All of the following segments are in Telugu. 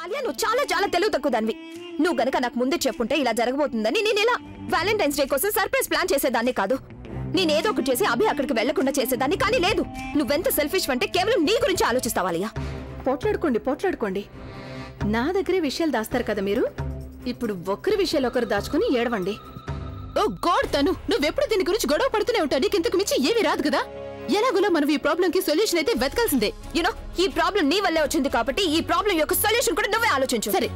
ఆలియా నువ్వు చాలా చాలా తెలివి తక్కువ దానివి. నువ్వు గనక నాకు ముందే చెప్పుంటే ఇలా జరగబోతుందని నేను ఇలా వ్యాలంటైన్స్ డే కోసం సర్ప్రైజ్ ప్లాన్ చేసేదాన్ని కాదు. నేనేదో ఒకటి చేసి అభి అక్కడికి వెళ్లకుండా చేసేదాన్ని. కానీ లేదు, నువ్వెంత సెల్ఫిష్ అంటే కేవలం నీ గురించి ఆలోచిస్తావా ఆలియా? పోట్లాడుకోండి. నా దగ్గరే విషయాలు దాస్తారు కదా మీరు. ఇప్పుడు ఒకరి విషయాలు ఒకరు దాచుకుని ఏడవండి. ఓ గాడ్ తను, నువ్వెప్పుడు దీని గురించి గొడవ పడుతూనే ఉంటావు. నీకు ఇంతకు మించి ఏమీ రాదు కదా. ఎలాగోలా మనం ఈ ప్రాబ్లం కి సొల్యూషన్ అయితే వెతకాల్సిందే. యూనో ఈ ప్రాబ్లం నీ వల్లే వచ్చింది కాబట్టి ఈ ప్రాబ్లం యొక్క సొల్యూషన్ కూడా నువ్వే ఆలోచించు. సరే,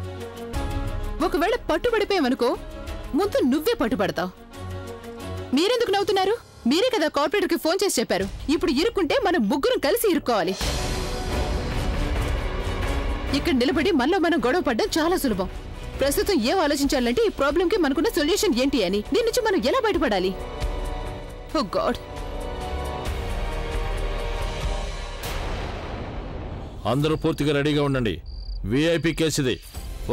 ఒకవేళ పట్టుబడిపోయావనుకో, ముందు నువ్వే పట్టుబడతావు. మీరెందుకు నవ్వుతున్నారు? మీరే కదా కార్పొరేటర్ కి ఫోన్ చేసి చెప్పారు. ఇప్పుడు ఇరుక్కుంటే మనం ముగ్గురం కలిసి ఇరుక్కోవాలి. ఇక్కడ నిలబడి మనలో మనం గొడవ పడ్డం చాలా సులభం. ప్రస్తుతం ఏం ఆలోచించాలంటే ఈ ప్రాబ్లం కి మనకున్న సొల్యూషన్ ఏంటి అని. దీని నుంచి మనం ఎలా బయటపడాలి? ఓ గాడ్. అందరూ పూర్తిగా రెడీగా ఉండండి. విఐపి కేసు ఇది.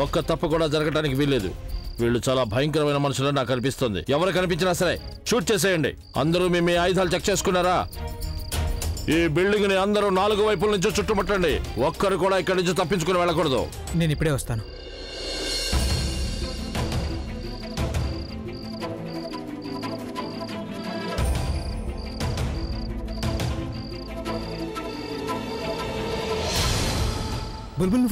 ఒక్క తప్పు కూడా జరగడానికి వీల్లేదు. వీళ్ళు చాలా భయంకరమైన మనుషులని నాకు అనిపిస్తుంది. ఎవరు కనిపించినా సరే షూట్ చేసేయండి. అందరూ మీ ఆయుధాలు చెక్ చేసుకున్నారా? ఈ బిల్డింగ్ ని అందరూ 4 వైపుల నుంచి చుట్టుముట్టండి. ఒక్కరు కూడా ఇక్కడి నుంచి తప్పించుకుని వెళ్ళకూడదు. నేను ఇప్పుడే వస్తాను. బుల్బుల్,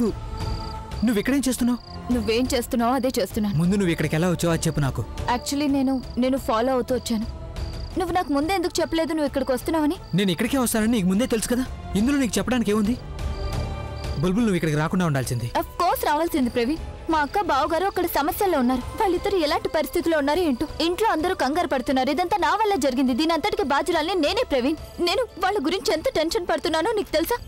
నువ్వు ఇక్కడేం చేస్తున్నావు? నువ్వేం చేస్తున్నావు అదే చేస్తున్నాను. ముందు నువ్వు ఇక్కడికి ఎలా వచ్చావు అది చెప్పు నాకు. యాక్చువల్లీ నేను ఫాలో అవుతూ వచ్చాను. నువ్వు నాకు ముందే ఎందుకు చెప్పలేదు నువ్వు ఇక్కడికి వస్తున్నావని? నేను ఇక్కడికే వస్తానని నీకు ముందే తెలుసు కదా. ఇందులో నీకు చెప్పడానికి ఏముంది? బుల్బుల్, నువ్వు ఇక్కడికి రాకుండా ఉండాల్సింది. అఫ్ కోర్స్ రావాల్సింది ప్రవీణ్. మా అక్క బావగారు అక్కడ సమస్యల్లో ఉన్నారు. వాళ్ళిద్దరు ఎలాంటి పరిస్థితుల్లో ఉన్నారో ఏంటో. ఇంట్లో అందరూ కంగారు పడుతున్నారు. ఇదంతా నా వల్ల జరిగింది. దీని అంతటికి బాధ్యురాల్ని నేనే ప్రవీణ్. నేను వాళ్ళ గురించి ఎంత టెన్షన్ పడుతున్నానో నీకు తెలుసా?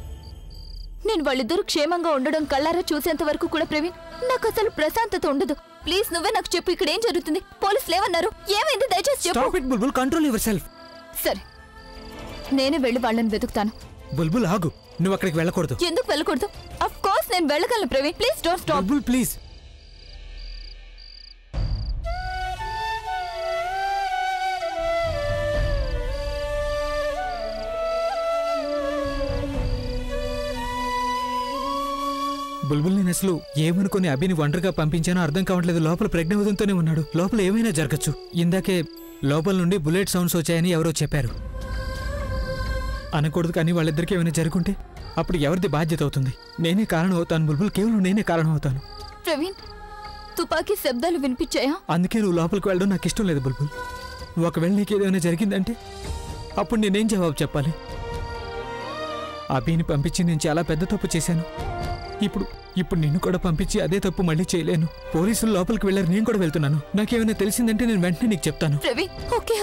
నేను వాళ్ళిద్దరూ క్షేమంగా ఉండడం కళ్ళారా చూసేంత వరకు కూడా ప్రవీణ్ నాకు అసలు ప్రశాంతత ఉండదు. ప్లీజ్ నువ్వే నాకు చెప్పు, ఇక్కడ ఏం జరుగుతుంది? పోలీసులు ఏమన్నారు? ఏమైంది? దయచేసి చెప్పు. Stop it Bulbul, control yourself. సరే, నేనే వెళ్ళి వాళ్ళని వెతుకుతాను. బుల్బుల్ ఆగు, నువ్వు అక్కడికి వెళ్ళకూడదు. ఎందుకు వెళ్ళకూడదు? ఆఫ్ కోర్స్ నేను వెళ్ళగలను Praveen. Please don't stop. Bulbul please. Bulbul, నేను అసలు ఏమనుకుని అభిని ఒంటరిగా పంపించానో అర్థం కావట్లేదు. లోపల ప్రజ్ఞావతంతోనే ఉన్నాడు. లోపల ఏమైనా జరగచ్చు. ఇందాకే లోపల నుండి బుల్లెట్ సౌండ్స్ వచ్చాయని ఎవరో చెప్పారు. అనకూడదు, కానీ వాళ్ళిద్దరికీ ఏమైనా జరుగుంటే అప్పుడు ఎవరిది బాధ్యత అవుతుంది? నేనే కారణం అవుతాను బుల్బుల్, కేవలం నేనే కారణం అవుతాను. ప్రవీణ్, తుపాకీ శబ్దాలు వినిపించాయా? అందుకే నువ్వు లోపలికి వెళ్ళడం నాకు ఇష్టం లేదు బుల్బుల్. ఒకవేళ నీకు ఏదైనా జరిగిందంటే అప్పుడు నేనేం జవాబు చెప్పాలి? అభిని పంపించి నేను చాలా పెద్ద తప్పు చేశాను. ఇప్పుడు నిన్ను కూడా పంపించి అదే తప్పు మళ్ళీ చేయలేను. పోలీసులు లోపలికి వెళ్ళారు, నేను కూడా వెళ్తున్నాను. నాకేమైనా తెలిసిందంటే నేను వెంటనే నీకు చెప్తాను.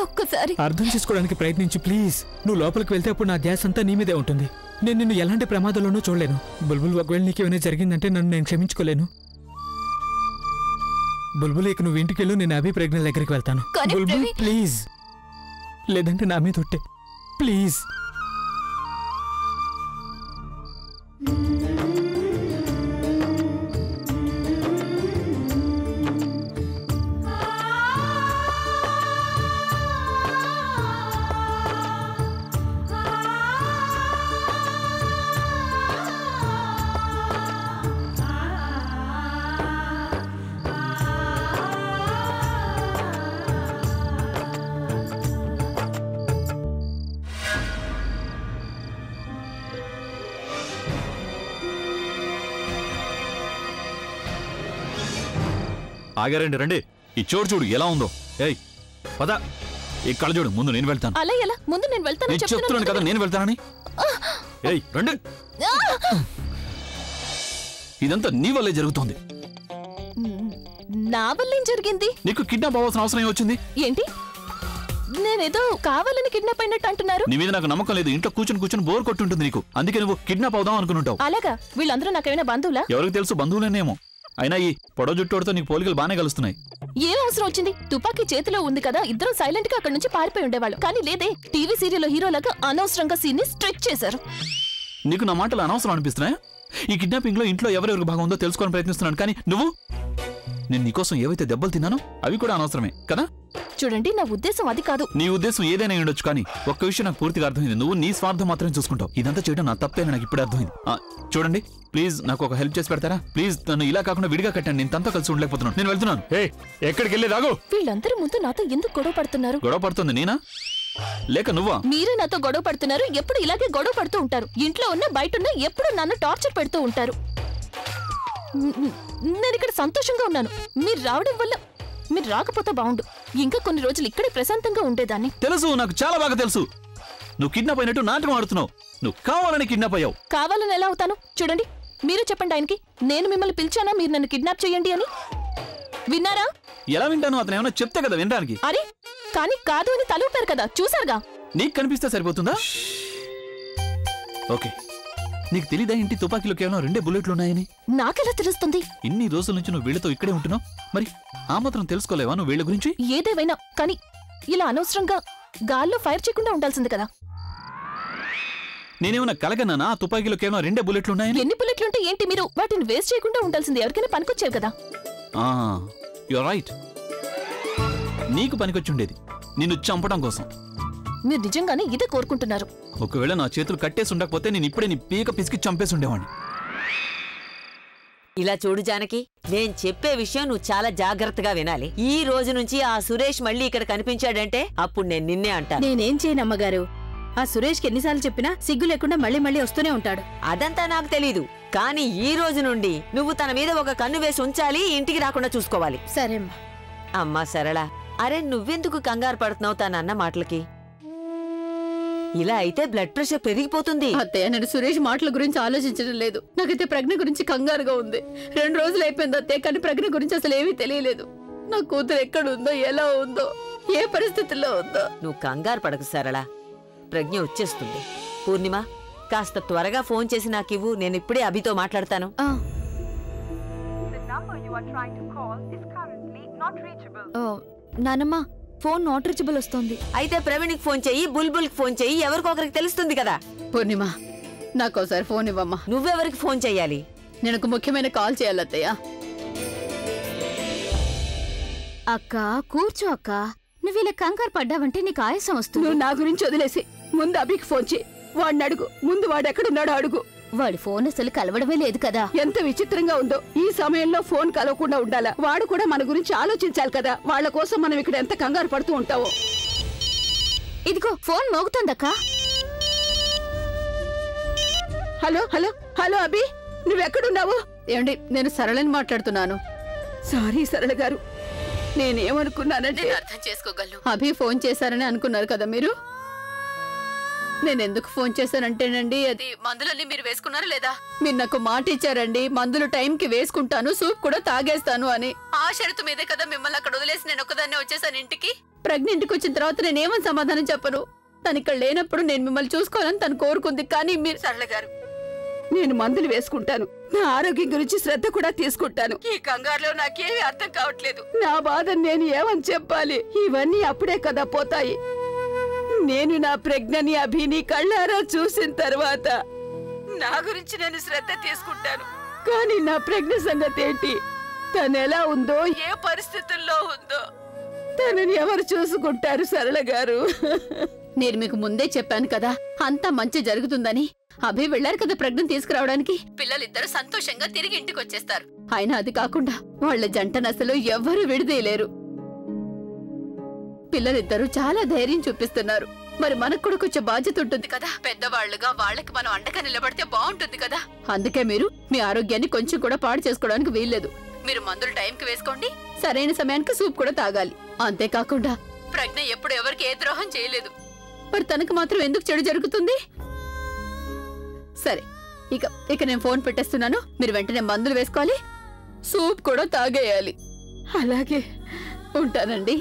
ఒక్కసారి అర్థం చేసుకోవడానికి ప్రయత్నించు ప్లీజ్. నువ్వు లోపలికి వెళ్తే అప్పుడు నా ధ్యాస అంతా నీ మీదే ఉంటుంది. నేను నిన్ను ఎలాంటి ప్రమాదంలోనూ చూడలేను. బుల్బుల్, ఒకవేళ నీకేమైనా జరిగిందంటే నన్ను నేను క్షమించుకోలేను. బుల్బుల్, ఇక నువ్వు ఇంటికి వెళ్ళు, నేను అభి ప్రజ్ఞ దగ్గరికి వెళ్తాను. బుల్బుల్ ప్లీజ్, లేదంటే నా మీద ఒట్టే ప్లీజ్. ఆగారండి, రండి. ఈ చోటు చూడు ఎలా ఉందో. ఏయ్ పద, ఇక్కడ చూడు. ముందు నేను వెళ్తాను. అలా ఎలా? ముందు నేను వెళ్తాను. నేను చెప్తున్నాను కదా నేను వెళ్తానని. ఏయ్ రండి. ఇదంతా నీ వల్లే జరుగుతోంది. నా వల్ల ఏం జరిగింది? నీకు కిడ్నాప్ అవ్వాల్సిన అవసరం ఏమొచ్చింది? ఏంటి? నేనేదో కావాలని కిడ్నాప్ అయినట్టు అంటున్నారు. నీ మీద నాకు నమ్మకం లేదు. ఇంట్లో కూర్చొని బోర్ కొట్టుంటుంది నీకు. అందుకే నువ్వు కిడ్నాప్ అవుదాం అనుకుంటావు. అలాగా? వీళ్ళందరూ నాకేమైనా బంధువులా? ఎవరికి తెలుసు, బంధువులేనేమో. అయినా ఈ పొడవ జుట్టోడితో నీకు పోలికలు బానే కలుస్తున్నాయి. ఏం అవసరం వచ్చింది? తుపాకీ చేతిలో ఉంది కదా, ఇద్దరం సైలెంట్ గా అక్కడ నుంచి పారిపోయి ఉండేవాళ్ళు. కానీ లేదే, టీవీ సీరియల్ హీరోలాగా అనవసరంగా సీన్ ని స్ట్రెచ్ చేశారు. నీకు నా మాటలు అనవసరం అనిపిస్తున్నాయా? ఈ కిడ్నాపింగ్ లో ఇంట్లో ఎవరెవరికి భాగం ఉందో తెలుసుకోవాలని ప్రయత్నిస్తున్నాను. కానీ నువ్వు, నేను నీకోసం ఏవైతే దెబ్బలు తిన్నానో అవి కూడా అనవసరమే కదా. చూడండి, నా ఉద్దేశం అది కాదు. నీ ఉద్దేశం ఏదైనా ఉండొచ్చు, కానీ ఒక్క విషయం నాకు పూర్తిగా అర్థమైంది. నువ్వు నీ స్వార్థం మాత్రం చూసుకుంటావు. ఇదంతా చేయడం నా తప్పేనా నాకు ఇప్పుడే అర్థమైంది. చూడండి, ప్లీజ్ నాకు ఒక హెల్ప్ చేసి పెడతారా? ప్లీజ్ నన్ను ఇలా కాకుండా విడిగా కట్టండి. నేను తనతో కలిసి ఉండలేకపోతున్నాను. నేను వెళ్తున్నాను. ఎక్కడికి వెళ్ళి రాగు. వీళ్ళందరూ ముందు నాతో ఎందుకు గొడవ పడుతున్నారు? గొడవ పడుతుంది నేనా లేక నువ్వా? మీరే నాతో గొడవ పడుతున్నారు. ఎప్పుడు ఇలాగే గొడవ పడుతూ ఉంటారు. ఇంట్లో ఉన్న బయట ఉన్న ఎప్పుడు నన్ను టార్చర్ పెడుతూ ఉంటారు. నేను ఇక్కడ సంతోషంగా ఉన్నాను. మీరు రావడం వల్ల, మీరు రాకపోతే బాగుండు. ఇంకా కొన్ని రోజులు ఇక్కడే ప్రశాంతంగా ఉండేదాన్ని. తెలుసు, నాకు చాలా బాగా తెలుసు. నువ్వు కిడ్నాప్ అయినట్టు నాటకం ఆడుతున్నావు. నువ్వు కావాలని కిడ్నాప్ అయ్యావు. కావాలని ఎలా అవుతాను? చూడండి, మీరు చెప్పండి ఆయనకి. నేను మిమ్మల్ని పిలిచానా మీరు నన్ను కిడ్నాప్ చేయండి అని? విన్నారా? ఎలా వింటాను? అతను ఏమన్నా చెప్తే కదా వినడానికి. అరే, కానీ కాదు అని తలూపారు కదా, చూసారుగా. నీకు కనిపిస్తే సరిపోతుందా? ఓకే, నీకు తెలీదా ఇంటి తుపాకీలో కేవలం 2 బుల్లెట్లు ఉన్నాయని? నాకెలా తెలుస్తుంది? ఇన్ని రోజుల నుంచి నువ్వు వీళ్ళతో ఇక్కడే ఉంటున్నావు. మరి ఆ మాత్రం తెలుసుకోలేవా నువ్వు వీళ్ళ గురించి? ఏదేవైనా కానీ ఇలా అనవసరంగా గాల్లో ఫైర్ చేయకుండా ఉండాల్సింది కదా. నేనేమన్నా కలగన్నానా? ఆ తుపాకీలో కేవలం 2 బుల్లెట్లు ఉన్నాయని? ఎన్ని బుల్లెట్లుంటే ఏంటి? మీరు వాటిని వేస్ట్ చేయకుండా ఉండాల్సింది. ఎవరికైనా పనికొచ్చారు కదా. You are right. నీకు పనికొచ్చుండేది నిన్ను చంపడం కోసం. మీరు నిజంగానే ఇదే కోరుకుంటున్నారు? ఒకవేళ నా చేతులు కట్టేసి ఉండకపోతే నేను ఇప్పుడే నీ పీక పిసికి చంపేసి ఉండేవాడిని. ఇలా చూడు జానకి, నేను చెప్పే విషయం నువ్వు చాలా జాగ్రత్తగా వినాలి. ఈ రోజు నుంచి ఆ సురేష్ మళ్ళీ ఇక్కడ కనిపించాడంటే అప్పుడు నేను నిన్నే అంటాను. నేనేం చేయను అమ్మగారు. ఆ సురేష్కి ఎన్నిసార్లు చెప్పినా సిగ్గు లేకుండా మళ్ళీ మళ్ళీ వస్తూనే ఉంటాడు. అదంతా నాకు తెలీదు, కానీ ఈ రోజు నుండి నువ్వు తన మీద ఒక కన్ను వేసి ఉంచాలి. ఇంటికి రాకుండా చూసుకోవాలి. సరేమ్మా. అమ్మా సరళ, అరే నువ్వెందుకు కంగారు పడుతున్నావు తన అన్న మాటలకి? ఇలా అయితే బ్లడ్ ప్రెషర్ పెరిగిపోతుంది. అత్తయ్య, నేను సురేష్ మాటల గురించి ఆలోచించడం లేదు. నాకైతే ప్రజ్ఞ గురించి కంగారుగా ఉంది. 2 రోజులు అయిపోయింది అత్తయ్య, కానీ ప్రజ్ఞ గురించి అసలు ఏమీ తెలియలేదు. నా కూతురు ఎక్కడుందో, ఎలా ఉందో, ఏ పరిస్థితుల్లో ఉందో. నువ్వు కంగారు పడకు సరళ, ప్రజ్ఞ వచ్చేస్తుంది. పూర్ణిమ, కాస్త త్వరగా ఫోన్ చేసి నాకివ్వు. నేను ఇప్పుడే అభితో మాట్లాడతాను. నానమ్మ, ఫోన్ నాట్ రీచబుల్ వస్తుంది. అయితే ప్రవీణ్కి ఫోన్ చెయ్యి, బుల్బుల్కి ఫోన్ చెయ్యి. ఎవరికొకరికి తెలుస్తుంది కదా. పూర్ణిమ, నాకోసారి ఫోన్ ఇవ్వమ్మా. నువ్వెవరికి ఫోన్ చెయ్యాలి? నేను ఒక ముఖ్యమైన కాల్ చేయాలి అత్తయ్య. అక్క కూర్చో అక్క. నువ్వు ఇలా కంగారు పడ్డావంటే నీకు ఆయాసం వస్తుంది. నువ్వు నా గురించి వదిలేసి ముందు అభికి ఫోన్ చేయి. వాడిని అడుగు. ముందు వాడు ఎక్కడున్నాడో అడుగు. వాడి ఫోన్ అసలు కలవడమే లేదు కదా. ఎంత విచిత్రంగా ఉందో. ఈ సమయంలో ఫోన్ కలవకుండా ఉండాలా? వాడు కూడా మన గురించి ఆలోచించాలి కదా. వాళ్ళ కోసం మనం ఇక్కడ ఎంత కంగారు పడుతూ ఉంటావో. ఇదిగో ఫోన్ మోగుతోందక్క. హలో హలో హలో అభి, నువ్వెక్కడున్నావు? ఏమండి, నేను సరళని మాట్లాడుతున్నాను. సారీ సరళ గారు, నేనేమనుకున్నానంటే అర్థం చేసుకోగలను. అభి ఫోన్ చేశారని అనుకున్నారు కదా మీరు. నేనెందుకు ఫోన్ చేశానంటేనండి, అది మందులన్నీ మీరు వేసుకున్నారా లేదా? మీరు నాకు మాట ఇచ్చారండి, మందులు టైంకి వేసుకుంటాను, సూప్ కూడా తాగేస్తాను అని. ఆ షరతు మీదే కదా మిమ్మల్ని అక్కడ వదిలేసి నేను ఒక్కదాన్నే వచ్చేసాను ఇంటికి. ప్రజ్ఞ ఇంటికి వచ్చిన తర్వాత నేనేమని సమాధానం చెప్పను? తను ఇక్కడ లేనప్పుడు నేను మిమ్మల్ని చూసుకోవాలని తను కోరుకుంది. కానీ మీరు సరళ గారు, నేను మందులు వేసుకుంటాను, నా ఆరోగ్యం గురించి శ్రద్ధ కూడా తీసుకుంటాను. ఈ కంగారులో నాకేమీ అర్థం కావట్లేదు. నా బాధను నేను ఏమని చెప్పాలి? ఇవన్నీ అప్పుడే కదా పోతాయి. నేను నా ప్రజ్ఞని అభిని కళ్ళారా చూసిన తర్వాత నా గురించి నేను శ్రద్ధ తీసుకుంటాను. కానీ నా ప్రజ్ఞ సంగతి ఏంటి? తను ఎలా ఉందో, ఏ పరిస్థితుల్లో ఉందో తనని ఎవరు చూసుకుంటారు సరళ గారు? నేను మీకు ముందే చెప్పాను కదా అంతా మంచి జరుగుతుందని. అభి వెళ్లారు కదా ప్రజ్ఞను తీసుకురావడానికి. పిల్లలిద్దరూ సంతోషంగా తిరిగి ఇంటికి వచ్చేస్తారు. అయినా అది కాకుండా వాళ్ల జంటను అసలు ఎవ్వరూ విడదీయలేరు. పిల్లలిద్దరూ చాలా ధైర్యం చూపిస్తున్నారు. మరి మనకు కూడా కొంచెం బాధ్యత ఉంటుంది కదా. పెద్దవాళ్లుగా వాళ్ళకి మనం అండగా నిలబడితే బాగుంటుంది కదా. అందుకే మీరు మీ ఆరోగ్యాన్ని కొంచెం కూడా పాడు చేసుకోవడానికి వీల్లేదు. మీరు మందులు టైంకి వేసుకోండి, సరైన సమయానికి సూప్ కూడా తాగాలి. అంతేకాకుండా ప్రజ్ఞ ఎప్పుడు ఎవరికి ఏ ద్రోహం చేయలేదు. మరి తనకు మాత్రం ఎందుకు చెడు జరుగుతుంది? సరే, ఇక నేను ఫోన్ పెట్టేస్తున్నాను. మీరు వెంటనే మందులు వేసుకోవాలి, సూప్ కూడా తాగేయాలి. అలాగే, ఉంటానండి.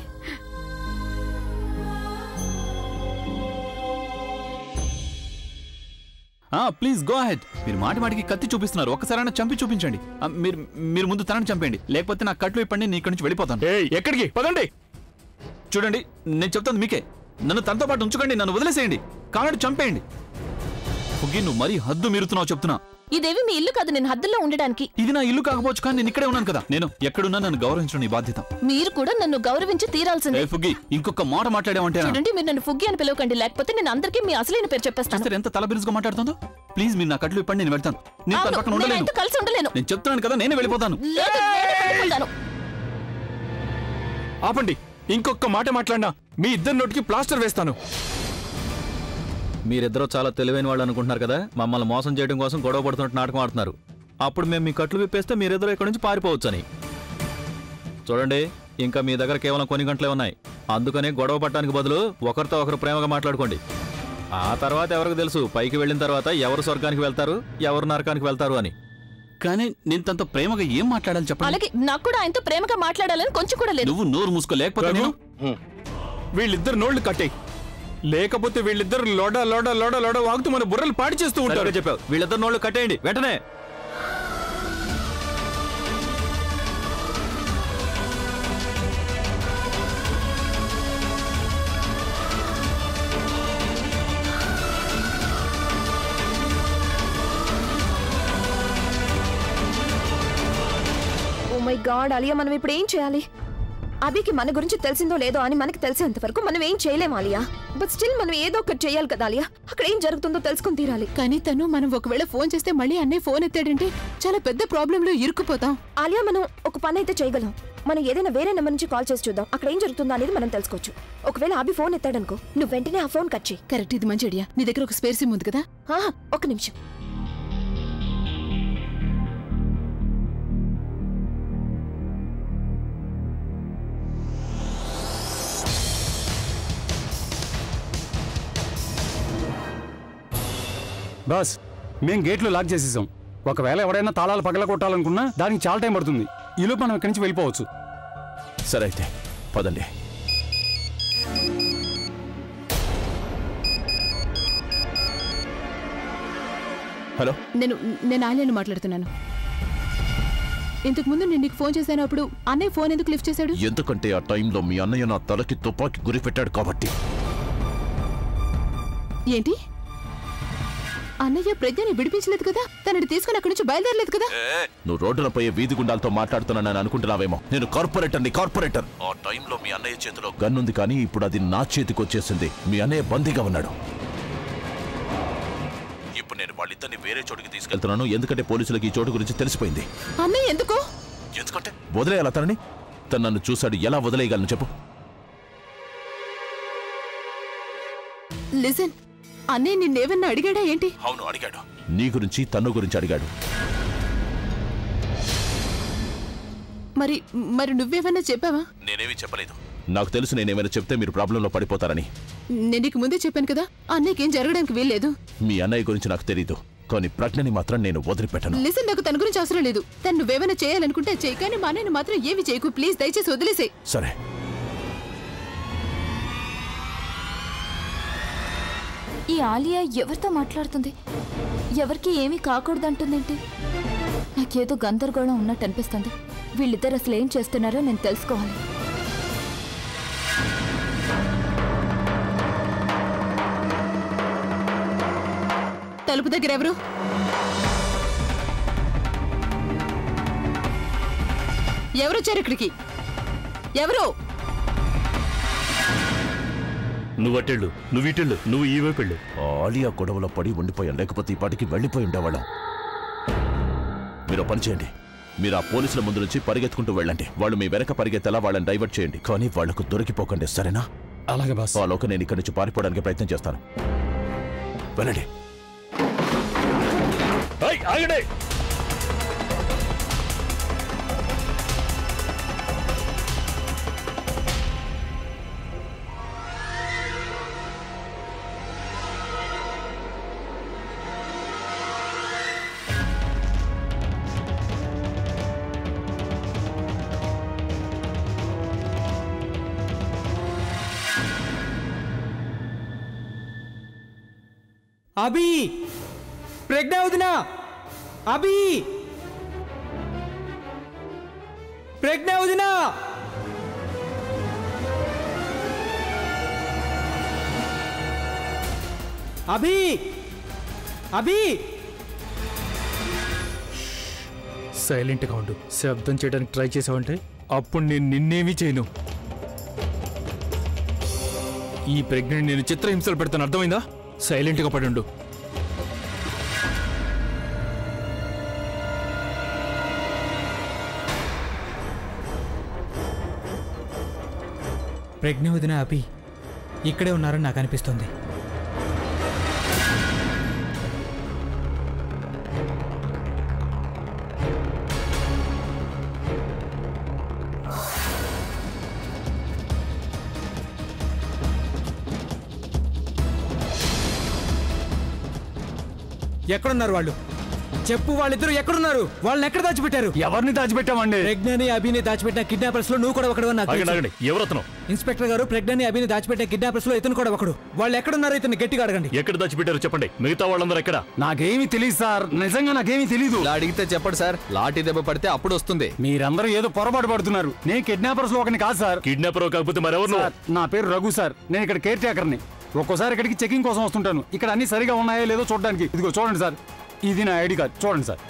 Please go ahead. మీరు మాటి మాటికి కత్తి చూపిస్తున్నారు. ఒక్కసారైనా చంపి చూపించండి. మీరు ముందు తనని చంపేయండి, లేకపోతే నా కట్లు ఇప్పండి, నేను ఇక్కడి నుంచి వెళ్ళిపోతాను. ఎక్కడికి? పదండి. చూడండి, నేను చెప్తాను మీకే. నన్ను తనతో పాటు ఉంచుకోండి, నన్ను వదిలేసేయండి, కావాలంటే చంపేయండి. నువ్వు మరీ హద్దు మీరుతున్నావు చెప్తున్నా. ఇదేవి మీ ఇల్లు కాదు, నేను హద్దుల్లో ఉండడానికి. ఇది నా ఇల్లు కాకపోవచ్చు, కానీ నేను ఇక్కడే ఉన్నాను కదా. నేను ఎక్కడున్నా నన్ను గౌరవించడం నీ బాధ్యత. మీరు కూడా నన్ను గౌరవించి తీరాల్సిందే. ఫుగ్గి, ఇంకొక మాట మాట్లాడామంటే చూడండి, మీరు నన్ను ఫుగ్గి అని పిలవకండి, లేకపోతే నేను అందరికీ మీ అసలైన పేరు చెప్పేస్తాను. ఎంత తలబిరుసుగా మాట్లాడుతుందో. ప్లీజ్ మీరు నా కట్లు ఇప్పండి, నేను వెళ్తాను. నేను తన పక్కన ఉండలేను, కలిసి ఉండలేను. నేను చెప్తున్నాను కదా, నేనే వెళ్ళిపోతాను. ఆపండి, ఇంకొక మాట మాట్లాడినా మీ ఇద్దరి నోటికి ప్లాస్టర్ వేస్తాను. మీరిద్దరూ చాలా తెలివైన వాళ్ళు అనుకుంటున్నారు కదా, మమ్మల్ని మోసం చేయడం కోసం గొడవ పడుతున్నట్టు నాటకం ఆడుతున్నారు. అప్పుడు మేము మీ కట్లు విప్పేస్తే మీరిద్దరూ ఇక్కడి నుంచి పారిపోవచ్చని. చూడండి, ఇంకా మీ దగ్గర కేవలం కొన్ని గంటలే ఉన్నాయి. అందుకనే గొడవ పట్టడానికి బదులు ఒకరితో ఒకరు ప్రేమగా మాట్లాడుకోండి. ఆ తర్వాత ఎవరికి తెలుసు, పైకి వెళ్ళిన తర్వాత ఎవరు స్వర్గానికి వెళ్తారు, ఎవరు నరకానికి వెళ్తారు అని. కానీ నేను తనతో ప్రేమగా ఏం మాట్లాడాలి చెప్పండి. అలాగే నాకు కూడా ఆయనతో ప్రేమగా మాట్లాడాలని కొంచెం కూడా లేదు. నువ్వు నోరు మూసుకోలేకపోతే నేను వీళ్ళిద్దరు నోళ్లు కట్టే, లేకపోతే వీళ్ళిద్దరు లోడ లోడ లోడ లోడ వాగుతూ మన బుర్రలు పాడి చేస్తూ ఉంటారు. చెప్పావు, వీళ్ళిద్దరు నోళ్ళు కట్టేయండి వెంటనే. ఓ మై గాడ్ అలియా, మనం ఇప్పుడు ఏం చేయాలి? అభికి మన గురించి తెలిసిందో లేదో అని మనకి తెలిసేంత వరకు మనం ఏం చేయలేం ఆలియా. బట్ స్టిల్ మనం ఏదో ఒకటి చేయాలి కదా ఆలియా. అక్కడ ఏం జరుగుతుందో తెలుసుకుని తీరాలి. కానీ తను మనం ఒకవేళ ఫోన్ చేస్తే మళ్ళీ అన్నయ్య ఫోన్ ఎత్తాడంటే చాలా పెద్ద ప్రాబ్లంలో ఇరుక్కుపోతాం. ఆలియా, మనం ఒక పని అయితే చేయగలం. మనం ఏదైనా వేరే నెంబర్ నుంచి కాల్ చేసి చూద్దాం, అక్కడ ఏం జరుగుతుందో అనేది మనం తెలుసుకోవచ్చు. ఒకవేళ అభి ఫోన్ ఎత్తాడనుకో, నువ్వు వెంటనే ఆ ఫోన్ కట్ చేయి. కరెక్ట్, ఇది మంచి ఐడియా. నీ దగ్గర ఒక స్పేర్ సిమ్ ఉంది కదా? ఒక నిమిషం. బాస్, మేం గేట్లు లాక్ చేసేసాం. ఒకవేళ ఎవరైనా తాళాలు పగల కొట్టాలనుకున్నా దానికి చాలా టైం పడుతుంది. ఈలోపు మనం ఇక్కడి నుంచి వెళ్ళిపోవచ్చు. సరే అయితే పదండి. హలో, నేను ఆలియాని మాట్లాడుతున్నాను. ఇంతకు ముందు నేను నీకు ఫోన్ చేశాను, అప్పుడు అన్నయ్య ఫోన్ ఎందుకు లిఫ్ట్ చేశాడు? ఎందుకంటే ఆ టైంలో మీ అన్నయ్య నా తలకి తుపాకీ గురి పెట్టాడు కాబట్టి. ఏంటి? అన్నయ్య ప్రజ్ఞని విడిపించలేదు కదా, తనని తీసుకుని అక్కడి నుంచి బయలుదేరలేదు కదా? నువ్వు రోడ్డులపై వీధి గుండాలతో మాట్లాడుతున్నానని అనుకుంటున్నావేమో. నేను కార్పొరేటర్. ఆ టైంలో మీ అన్నయ్య చేతిలో గన్ ఉంది, కానీ ఇప్పుడు అది నా చేతికి వచ్చేసింది. మీ అన్నయ్య బందీగా ఉన్నాడు. ఇప్పుడు నేను వాళ్ళిద్దరిని వేరే చోటుకి తీసుకెళ్తున్నాను, ఎందుకంటే పోలీసులకు ఈ చోటు గురించి తెలిసిపోయింది. అన్నయ్య ఎందుకు? ఎందుకంటే వదిలేయాల తనని. తను నన్ను చూశాడు, ఎలా వదిలేయగలను చెప్పు? లిసన్, అన్నయ్య నిన్నేమన్నా అడిగాడా ఏంటి? అవును అడిగాడు, నీ గురించి తను గురించి అడిగాడు. మరి నువ్వేమన్నా చెప్పావా? నేనేమీ చెప్పలేదు. నాకు తెలుసు నేనేమైనా చెప్తే మీరు ప్రాబ్లంలో పడిపోతారని. నేను నీకు ముందే చెప్పాను కదా, అన్నయ్యకేం జరగడానికి వీల్లేదు. మీ అన్నయ్య గురించి నాకు తెలీదు, కానీ ప్రజ్ఞని మాత్రం నేను వదిలిపెట్టను. లిసన్, నాకు తన గురించి అవసరం లేదు. తను నువ్వేమైనా చేయాలనుకుంటే చేయి, కానీ మా అన్నయ్యని మాత్రం ఏమి చేయకు ప్లీజ్, దయచేసి వదిలేసే. సరే. ఈ ఆలియా ఎవరితో మాట్లాడుతుంది? ఎవరికి ఏమీ కాకూడదంటుందేంటి? నాకేదో గందరగోళం ఉన్నట్టు అనిపిస్తుంది. వీళ్ళిద్దరు అసలు ఏం చేస్తున్నారో నేను తెలుసుకోవాలి. తలుపు దగ్గర ఎవరు? ఎవరొచ్చారు ఇక్కడికి? ఎవరు? నువ్వు అట్టెళ్ళు, నువ్వు ఇటెళ్ళు, నువ్వు ఈ వైపు వెళ్ళు. ఆలియా గొడవలో పడి ఉండిపోయాం, లేకపోతే ఈ పాటికి వెళ్ళిపోయి ఉండేవాళ్ళం. మీరు పని చేయండి, మీరు ఆ పోలీసుల ముందు నుంచి పరిగెత్తుకుంటూ వెళ్ళండి. వాళ్ళు మీ వెనక పరిగెత్తేలా వాళ్ళని డైవర్ట్ చేయండి, కానీ వాళ్లకు దొరికిపోకండి, సరేనా? అలాగే బాస్. ఆ లోక నేను ఇక్కడి నుంచి పారిపోవడానికి ప్రయత్నం చేస్తాను. వెళ్ళండి. ఆగండి. అభి, ప్రజ్ఞ వదినా, అభి, ప్రజ్ఞ వదినా. అభి, అభి, సైలెంట్గా ఉండు. శబ్దం చేయడానికి ట్రై చేసావంటే అప్పుడు నేను నిన్నేమీ చేయను. ఈ ప్రెగ్నెంట్ నేను చిత్రహింసలు పెడతాను, అర్థమైందా? సైలెంట్గా పడుండు. ప్రజ్ఞ వదిన అభి ఇక్కడే ఉన్నారని నాకు అనిపిస్తుంది. ఎక్కడున్నారు వాళ్ళు? చెప్పు, వాళ్ళిద్దరు ఎక్కడున్నారు? వాళ్ళని ఎక్కడ దాచిపెట్టారు? ఎవరిని దాచిపెట్టామండి? ప్రజ్ఞని అభిని దాచిపెట్టిన కిడ్నాపర్స్ లో నువ్వు కూడా ఒకడు. ఎవరతను? ఇన్స్పెక్టర్ గారు, ప్రజ్ఞని అభిని దాచిపెట్టిన కిడ్నాపర్స్ లో ఇతను కూడా ఒకడు. వాళ్ళు ఎక్కడున్నారు? ఇతను గట్టిగా అడగండి. ఎక్కడ దాచిపెట్టారు చెప్పండి. మిగతా వాళ్ళందరూ ఎక్కడ? నాకేమీ తెలియదు సార్, నిజంగా నాకేమీ తెలీదు. అడిగితే చెప్పండి సార్. లాఠీ దెబ్బ పడితే అప్పుడు వస్తుంది. మీరందరూ ఏదో పొరపాటు పడుతున్నారు. నేను కిడ్నాపర్స్ లో ఒకని కాదు సార్. కిడ్నాపర్ కాకపోతే మరెవరు? నా పేరు రఘు సార్. నేను ఇక్కడ కేర్ టేకర్ని. ఒక్కోసారి ఇక్కడికి చెకింగ్ కోసం వస్తుంటాను. ఇక్కడ అన్ని సరిగా ఉన్నాయో లేదో చూడడానికి. ఇదిగో చూడండి సార్, ఇది నా ఐడి కార్డ్. చూడండి సార్.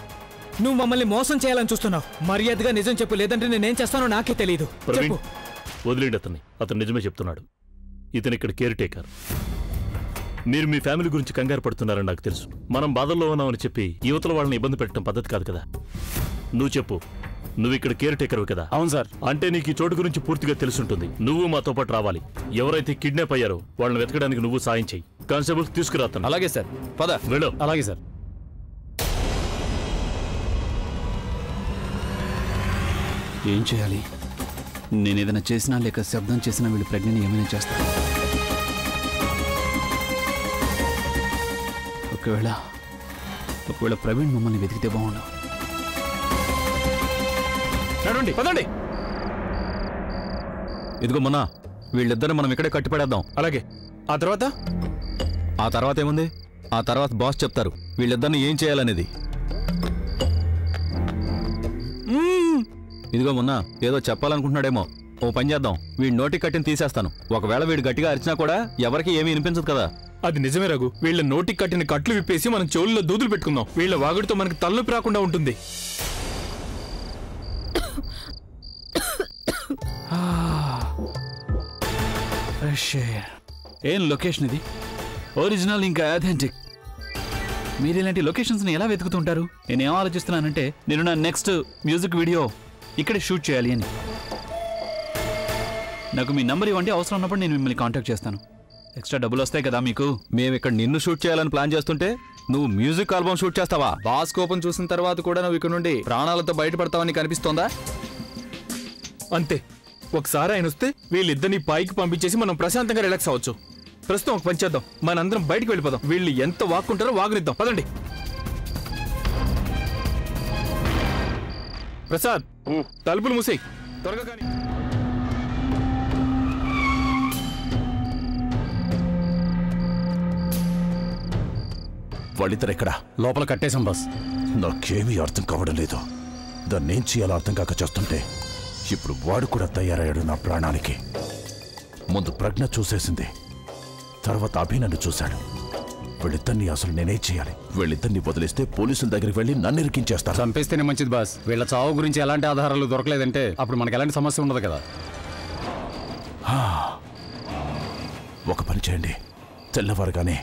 నువ్వు మమ్మల్ని మోసం చేయాలని చూస్తున్నావు. మర్యాదగా నిజం చెప్పు, లేదంటే నేనేం చేస్తానో నాకే తెలియదు. చెప్పు. వదిలేండి అతన్ని. అతను నిజమే చెప్తున్నాడు. ఇతను ఇక్కడ కేర్ టేకర్. మీరు మీ ఫ్యామిలీ గురించి కంగారు పడుతున్నారని నాకు తెలుసు. మనం బాధల్లో ఉన్నామని చెప్పి యువతల వాళ్ళని ఇబ్బంది పెట్టడం పద్ధతి కాదు కదా. నువ్వు చెప్పు, నువ్వు ఇక్కడ కేర్ టేకర్ కదా? అవును సార్. అంటే నీకు ఈ చోటు గురించి పూర్తిగా తెలుసుంటుంది. నువ్వు మాతో పాటు రావాలి. ఎవరైతే కిడ్నాప్ అయ్యారో వాళ్ళని వెతకడానికి నువ్వు సాయం చెయ్యి. కానిస్టేబుల్ తీసుకురాతాను. అలాగే సార్, పద వెళ్ళు. అలాగే సార్. ఏం చేయాలి? నేను ఏదైనా చేసినా లేక శబ్దం చేసినా వీళ్ళు ప్రజ్ఞని ఏమైనా చేస్తారు. ఒకవేళ ప్రవీణ్ మమ్మల్ని వెతికితే బాగుండు. నడండి, పదండి. ఇదిగో మొన్న వీళ్ళిద్దరిని మనం ఇక్కడే కట్టిపడేద్దాం. అలాగే. ఆ తర్వాత ఏముంది? ఆ తర్వాత బాస్ చెప్తారు వీళ్ళిద్దరిని ఏం చేయాలనేది. ఇదిగో మొన్న ఏదో చెప్పాలనుకుంటున్నాడేమో. ఓ పని చేద్దాం, వీడి నోటి కట్టిని తీసేస్తాను. ఒకవేళ వీడు గట్టిగా అరిచినా కూడా ఎవరికి ఏమీ వినిపించదు కదా. అది నిజమే రఘు. వీళ్ళ నోటికి కట్టిన కట్లు విప్పేసి మనం చెవుల్లో దూదులు పెట్టుకుందాం. వీళ్ళ వాగుడితో మనకి తలనొప్పి రాకుండా ఉంటుంది. ఏం లొకేషన్ ఇది? ఒరిజినల్ ఇంకా అథెంటిక్. మీరు ఇలాంటి లొకేషన్స్ని ఎలా వెతుకుతుంటారు? నేనేం ఆలోచిస్తున్నానంటే నేను నా నెక్స్ట్ మ్యూజిక్ వీడియో ఇక్కడే షూట్ చేయాలి అని. నాకు మీ నంబర్ ఇవ్వండి, అవసరం ఉన్నప్పుడు నేను మిమ్మల్ని కాంటాక్ట్ చేస్తాను. ఎక్స్ట్రా డబ్బులు వస్తాయి కదా మీకు. మేము ఇక్కడ నిన్ను షూట్ చేయాలని ప్లాన్ చేస్తుంటే నువ్వు మ్యూజిక్ ఆల్బమ్ షూట్ చేస్తావా? బాస్ కోపం చూసిన తర్వాత కూడా నువ్వు ఇక్కడ నుండి ప్రాణాలతో బయటపడతావని కనిపిస్తోందా? అంతే. ఒకసారి ఆయన వస్తే వీళ్ళిద్దరిని పైకి పంపించేసి మనం ప్రశాంతంగా రిలాక్స్ అవ్వచ్చు. ప్రస్తుతం ఒక పని చేద్దాం, మనందరం బయటికి వెళ్ళిపోదాం. వీళ్ళు ఎంత వాక్కుంటారో వాగునిద్దాం. పదండి. ప్రసాద్, తలుపులు మూసేయ్ త్వరగా. కానీ వాళ్ళిద్దరు ఎక్కడ? లోపల కట్టేశాం బాస్. నాకేమీ అర్థం కావడం లేదు. దాన్ని ఏం చేయాలో అర్థం కాక చేస్తుంటే ఇప్పుడు వాడు కూడా తయారయ్యాడు నా ప్రాణానికి. ముందు ప్రజ్ఞ చూసేసింది, తర్వాత అభి నన్ను చూశాడు. వీళ్ళిద్దరిని అసలు నేనేం చేయాలి? వీళ్ళిద్దరిని వదిలేస్తే పోలీసుల దగ్గరికి వెళ్ళి నన్ను ఇరికించేస్తారు. చంపేస్తేనే మంచిది బాస్. వీళ్ళ చావు గురించి ఎలాంటి ఆధారాలు దొరకలేదంటే అప్పుడు మనకి ఎలాంటి సమస్య ఉండదు కదా. ఒక పని చేయండి, తెల్లవారుగానే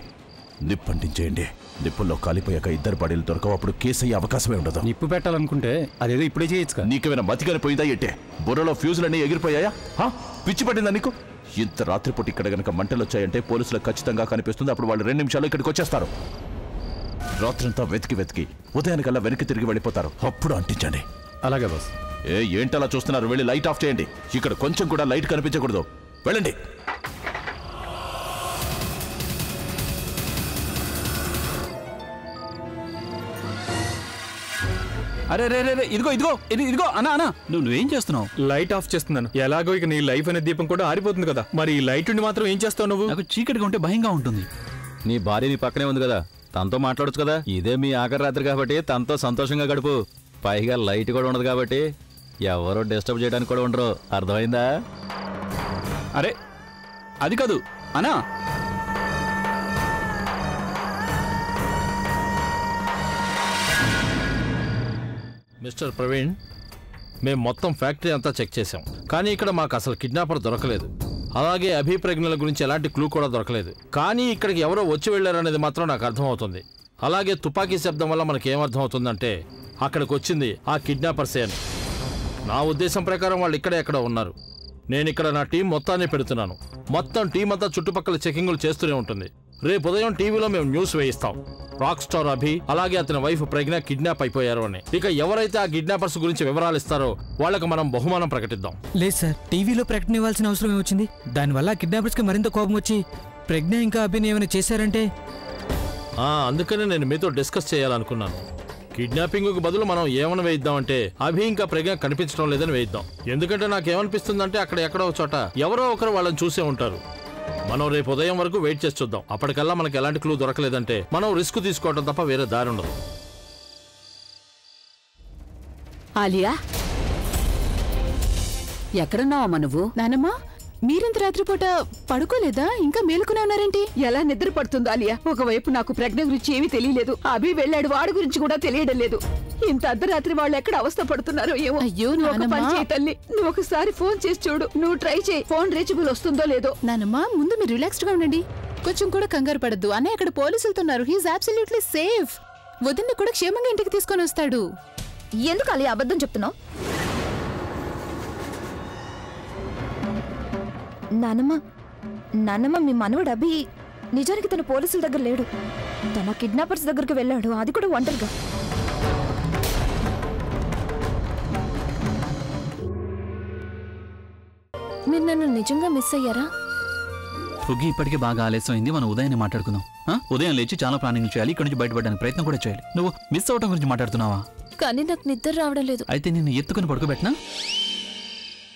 నిప్పంటించేయండి. నిప్పుల్లో కాలిపోయాక ఇద్దరు బాడీలు దొరకవు. అప్పుడు కేసు అయ్యే అవకాశమే ఉండదు. నిప్పు పెట్టాలనుకుంటే అదేదో ఇప్పుడే చేయొచ్చు కదా. నీకేమైనా మతిగాని పోయిందా ఏంటే? బుర్రలో ఫ్యూజులన్నీ ఎగిరిపోయాయా? పిచ్చి పట్టిందా నీకు? ఇంత రాత్రిపూట ఇక్కడ గనక మంటలు వచ్చాయంటే పోలీసులకు ఖచ్చితంగా కనిపిస్తుంది. అప్పుడు వాళ్ళు 2 నిమిషాల్లో ఇక్కడికి వచ్చేస్తారు. రాత్రంతా వెతికి ఉదయానికల్లా వెనక్కి తిరిగి వెళ్ళిపోతారు. అప్పుడు అంటించండి. అలాగే బాస్. ఏంటలా చూస్తున్నారు? వెళ్ళి లైట్ ఆఫ్ చేయండి. ఇక్కడ కొంచెం కూడా లైట్ కనిపించకూడదు. వెళ్ళండి. అరే రే రే, ఇదిగో అన్నా, నువ్వేం చేస్తున్నావు? లైట్ ఆఫ్ చేస్తున్నాను. ఎలాగో ఇక నీ లైఫ్ అనే దీపం కూడా ఆరిపోతుంది కదా. మరి ఈ లైట్ ఉండి మాత్రం ఏం చేస్తావు నువ్వు? నాకు చీకటిగా ఉంటే భయంగా ఉంటుంది. నీ భార్య నీ పక్కనే ఉంది కదా, తనతో మాట్లాడొచ్చు కదా. ఇదే మీ ఆఖరి రాత్రి కాబట్టి తనతో సంతోషంగా గడుపు. పైగా లైట్ కూడా ఉండదు కాబట్టి ఎవరో డిస్టర్బ్ చేయడానికి కూడా ఉండరు. అర్థమైందా? అరే అది కాదు అన్నా. మిస్టర్ ప్రవీణ్, మేము మొత్తం ఫ్యాక్టరీ అంతా చెక్ చేశాం, కానీ ఇక్కడ మాకు అసలు కిడ్నాపర్ దొరకలేదు. అలాగే అభిప్రజ్ఞల గురించి ఎలాంటి క్లూ కూడా దొరకలేదు. కానీ ఇక్కడికి ఎవరో వచ్చి వెళ్ళారనేది మాత్రం నాకు అర్థమవుతుంది. అలాగే తుపాకీ శబ్దం వల్ల మనకి ఏమర్థం అవుతుందంటే అక్కడికి వచ్చింది ఆ కిడ్నాపర్సే అని. నా ఉద్దేశం ప్రకారం వాళ్ళు ఇక్కడే ఎక్కడ ఉన్నారు. నేను ఇక్కడ నా టీం మొత్తాన్ని పెడుతున్నాను. మొత్తం టీం అంతా చుట్టుపక్కల చెకింగులు చేస్తూనే ఉంటుంది. రేపు ఉదయం టీవీలో మేము న్యూస్ వేయిస్తాం, రాక్ స్టార్ అభి అలాగే అతని వైఫ్ ప్రజ్ఞ కిడ్నాప్ అయిపోయారు అని. ఇక ఎవరైతే ఆ కిడ్నాపర్స్ గురించి వివరాలు ఇస్తారో వాళ్ళకి మనం బహుమానం ప్రకటిద్దాం. లేదు సార్, టీవీలో ప్రకటన ఇవ్వాల్సిన అవసరం ఏమొచ్చింది? దానివల్ల కిడ్నాపర్స్ కి మరింత కోపం వచ్చి ప్రజ్ఞ ఇంకా అభిని ఏమైనా చేశారంటే. అందుకనే నేను మీతో డిస్కస్ చేయాలనుకున్నాను. కిడ్నాపింగ్కు బదులు మనం ఏమని వేయిద్దామంటే అభి ఇంకా ప్రజ్ఞ కనిపించడం లేదని వేయిద్దాం. ఎందుకంటే నాకేమనిపిస్తుందంటే అక్కడ ఎక్కడో చోట ఎవరో ఒకరు వాళ్ళని చూసే ఉంటారు. మనం రేపు ఉదయం వరకు వెయిట్ చేసి చూద్దాం. అప్పటికల్లా మనకి ఎలాంటి క్లూ దొరకలేదంటే మనం రిస్క్ తీసుకోవడం తప్ప వేరే దారి ఉండదు. ఆలియా, ఎక్కడున్నావమ్మా నువ్వు? నానమ్మా, మీరింత రాత్రిపూట పడుకోలేదా? ఇంకా మేలుకునే ఉన్నారేంటి? ఎలా నిద్ర పడుతుందో ఆలియా. ఒకవైపు నాకు ప్రజ్ఞ గురించి ఏమీ తెలియలేదు, అభి వెళ్ళాడు, వాడి గురించి కూడా తెలియడం లేదు. ఇంత అర్ధరాత్రి వాళ్ళు ఎక్కడ అవస్థ పడుతున్నారో ఏమో. అయ్యో నువ్వు ఒక నానమ్మా. పని చేయి తల్లి, నువ్వు ఒకసారి ఫోన్ చేసి చూడు. నువ్వు ట్రై చేయి, ఫోన్ రీచబుల్ వస్తుందో లేదో. నానమ్మా, ముందు మీరు రిలాక్స్డ్ గా ఉండండి. కొంచెం కూడా కంగారు పడద్దు. అన్నయ్య ఇక్కడ పోలీసులతో ఉన్నారు. He's absolutely safe. వదిన్ని కూడా క్షేమంగా ఇంటికి తీసుకొని వస్తాడు. ఎందుకు అలా అబద్ధం చెప్తున్నావు? నాన్నమ్మ, మీ మనవడు అభి నిజానికి తన పోలీసుల దగ్గర లేడు. తన కిడ్నాపర్స్ దగ్గరికి వెళ్ళాడు, అది కూడా ఒంటరిగా. మీరు నన్ను నిజంగా మిస్ అయ్యారా? పొగ్గి ఇప్పటికే బాగా ఆలస్యమైంది. మనం ఉదయాన్నే మాట్లాడుకుందాం. ఉదయం లేచి చాలా ప్లానింగ్ చేయాలి. ఇక్కడ నుంచి బయటపడడానికి ప్రయత్నం కూడా చేయాలి. నువ్వు మిస్ అవడం గురించి మాట్లాడుతున్నావా? కానీ నాకు నిద్ర రావడం లేదు. అయితే నిన్ను ఎత్తుకుని పడుకోబెట్టినా?